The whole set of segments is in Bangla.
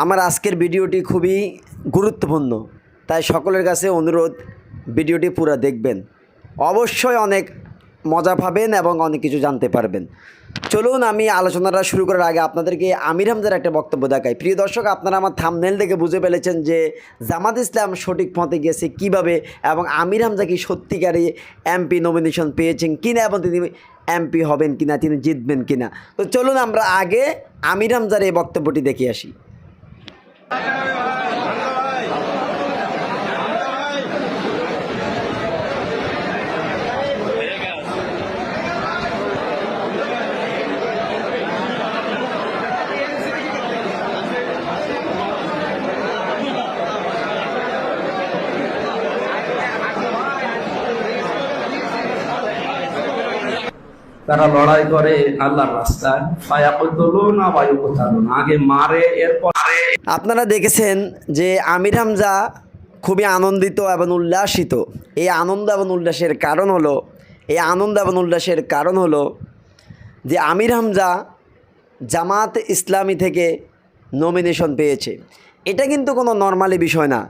আমার আজকের ভিডিওটি খুবই গুরুত্বপূর্ণ, তাই সকলের কাছে অনুরোধ ভিডিওটি পুরো দেখবেন। অবশ্যই অনেক মজা পাবেন এবং অনেক কিছু জানতে পারবেন। চলুন আমি আলোচনাটা শুরু করার আগে আপনাদেরকে আমির হামজার একটা বক্তব্য দেখাই। প্রিয় দর্শক, আপনারা আমার থাম্বনেল দেখে বুঝে ফেলেছেন যে জামাত ইসলাম সঠিক পথে গেছে কিভাবে, এবং আমির হামজা কি সত্যিকারে এমপি নমিনেশন পেয়েছেন কিনা এবং তিনি এমপি হবেন কিনা, তিনি জিতবেন কিনা। তো চলুন আমরা আগে আমির হামজার এই বক্তব্যটি দেখে আসি। তারা লড়াই করে আল্লাহর রাস্তায়, ফায়াকুতুলুনা ওয়া ইউকতালুনা, আগে মারে এরপর। আপনারা দেখেছেন যে আমির হামজা খুবই আনন্দিত এবং উল্লাসিত। এই আনন্দ এবং উল্লাসের কারণ হলো যে আমির হামজা জামাত ইসলামী থেকে নমিনেশন পেয়েছে। এটা কিন্তু কোনো নর্মালি বিষয় না।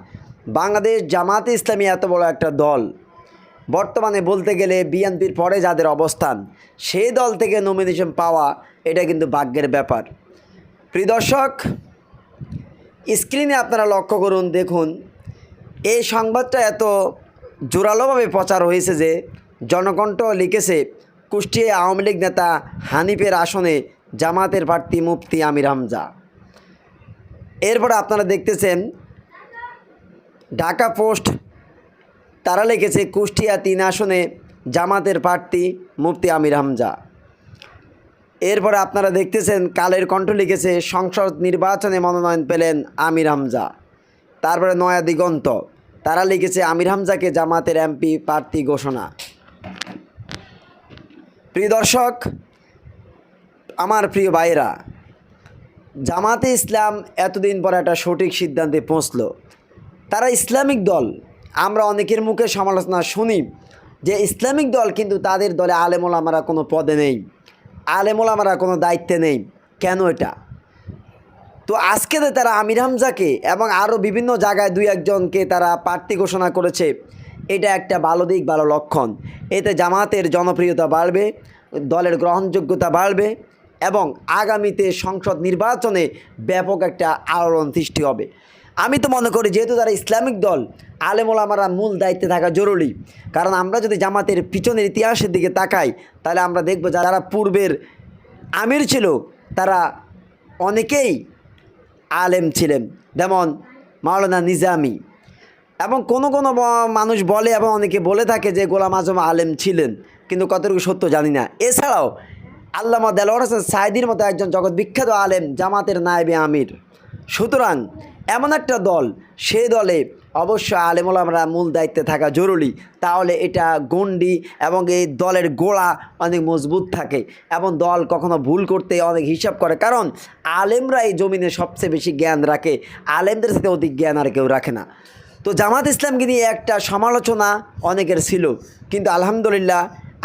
বাংলাদেশ জামাত ইসলামী এত বড় একটা দল, বর্তমানে বলতে গেলে বিএনপির পরে যাদের অবস্থান, সেই দল থেকে নমিনেশন পাওয়া এটা কিন্তু ভাগ্যের ব্যাপার। প্রিয় দর্শক, স্ক্রিনে আপনারা লক্ষ্য করুন, দেখুন এই সংবাদটা এত জোরালোভাবে প্রচার হয়েছে যে জনকণ্ঠ লিখেছে কুষ্টিয়া আওয়ামী লীগ নেতা হানিফের আসনে জামাতের প্রার্থী মুফতি আমির হামজা। এরপরে আপনারা দেখতেছেন ঢাকা পোস্ট, তারা লিখেছে কুষ্টিয়া 3 আসনে জামাতের প্রার্থী মুফতি আমির হামজা। এরপরে আপনারা দেখতেছেন কালের কণ্ঠ লিখেছে সংসদ নির্বাচনে মনোনয়ন পেলেন আমির হামজা। তারপরে নয়া দিগন্ত, তারা লিখেছে আমির হামজাকে জামাতের এমপি প্রার্থী ঘোষণা। প্রিয় দর্শক, আমার প্রিয় ভাইরা, জামাতে ইসলাম এতদিন পর একটা সঠিক সিদ্ধান্তে পৌঁছলো। তারা ইসলামিক দল, আমরা অনেকের মুখে সমালোচনা শুনি যে ইসলামিক দল, কিন্তু তাদের দলে আলেম ওলামারা কোনো পদে নেই, আলেম ওলামারা কোনো দায়িত্বে নেই। কেন এটা? তো আজকে তারা আমির হামজাকে এবং আরও বিভিন্ন জায়গায় 2-1 জনকে তারা প্রার্থী ঘোষণা করেছে। এটা একটা ভালো দিক, ভালো লক্ষণ। এতে জামাতের জনপ্রিয়তা বাড়বে, দলের গ্রহণযোগ্যতা বাড়বে এবং আগামীতে সংসদ নির্বাচনে ব্যাপক একটা আলোড়ন সৃষ্টি হবে। আমি তো মনে করি যেহেতু তারা ইসলামিক দল, আলেম ওলামারা মূল দায়িত্বে থাকা জরুরি। কারণ আমরা যদি জামাতের পিছনের ইতিহাসের দিকে তাকাই, তাহলে আমরা দেখব যারা পূর্বের আমির ছিল তারা অনেকেই আলেম ছিলেন, যেমন মাওলানা নিজামী, এবং কোনো মানুষ বলে এবং অনেকে বলে থাকে যে গোলাম আজম আলেম ছিলেন, কিন্তু কতটুকু সত্য জানি না। এছাড়াও আল্লামা দেলোয়ার হোসেন সাইদির মতো একজন জগৎ বিখ্যাত আলেম জামাতের নায়েবে আমির। সুতরাং এমন একটা দল, সেই দলে অবশ্যই আলেম ওলামারা মূল দায়িত্বে থাকা জরুরি। তাহলে এটা গণ্ডি এবং এই দলের গোড়া অনেক মজবুত থাকে এবং দল কখনো ভুল করতে অনেক হিসাব করে। কারণ আলেমরা এই জমিনে সবচেয়ে বেশি জ্ঞান রাখে, আলেমদের সাথে অধিক জ্ঞান আর কেউ রাখে না। তো জামাত ইসলামকে নিয়ে একটা সমালোচনা অনেকের ছিল, কিন্তু আলহামদুলিল্লাহ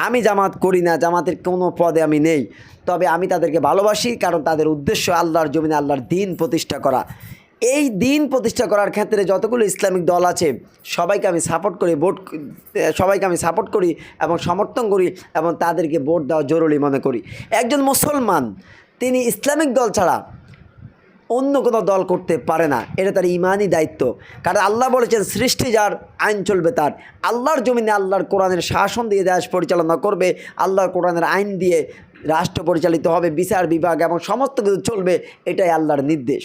আমি জামাত করি না, জামাতের কোনো পদে আমি নেই। তবে আমি তাদেরকে ভালোবাসি, কারণ তাদের উদ্দেশ্য আল্লাহর জমিনে আল্লাহর দ্বীন প্রতিষ্ঠা করা। এই দ্বীন প্রতিষ্ঠা করার ক্ষেত্রে যতগুলো ইসলামিক দল আছে সবাইকে আমি সাপোর্ট করি এবং সমর্থন করি এবং তাদেরকে ভোট দেওয়া জরুরি মনে করি। একজন মুসলমান তিনি ইসলামিক দল ছাড়া অন্য কোনো দল করতে পারে না, এটা তার ইমানি দায়িত্ব। কারণ আল্লাহ বলেছেন সৃষ্টি যার, আইন চলবে তার। আল্লাহর জমিনে আল্লাহর কোরআনের শাসন দিয়ে দেশ পরিচালনা করবে, আল্লাহর কোরআনের আইন দিয়ে রাষ্ট্র পরিচালিত হবে, বিচার বিভাগ এবং সমস্ত কিছু চলবে, এটাই আল্লাহর নির্দেশ।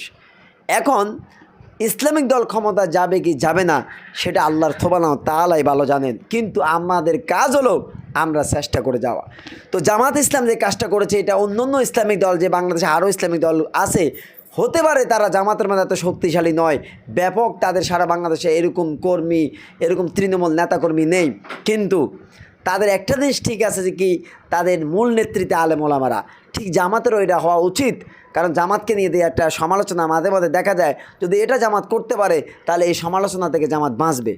এখন ইসলামিক দল ক্ষমতা যাবে কি যাবে না সেটা আল্লাহর সুবহানাহু ওয়া তাআলাই ভালো জানেন, কিন্তু আমাদের কাজ হলো আমরা চেষ্টা করে যাওয়া। তো জামাত ইসলাম যে কাজটা করেছে, এটা অন্য ইসলামিক দল, যে বাংলাদেশে আরও ইসলামিক দল আছে, হতে পারে তারা জামাতের মধ্যে এত শক্তিশালী নয়, ব্যাপক তাদের সারা বাংলাদেশে এরকম কর্মী, এরকম তৃণমূল নেতাকর্মী নেই, কিন্তু তাদের একটা জিনিস ঠিক আছে যে কি, তাদের মূল নেতৃত্বে আলেম ওলামারা। ঠিক জামাতেরও এটা হওয়া উচিত, কারণ জামাতকে নিয়ে দিয়ে একটা সমালোচনা মাঝে মাঝে দেখা যায়। যদি এটা জামাত করতে পারে তাহলে এই সমালোচনা থেকে জামাত বাঁচবে।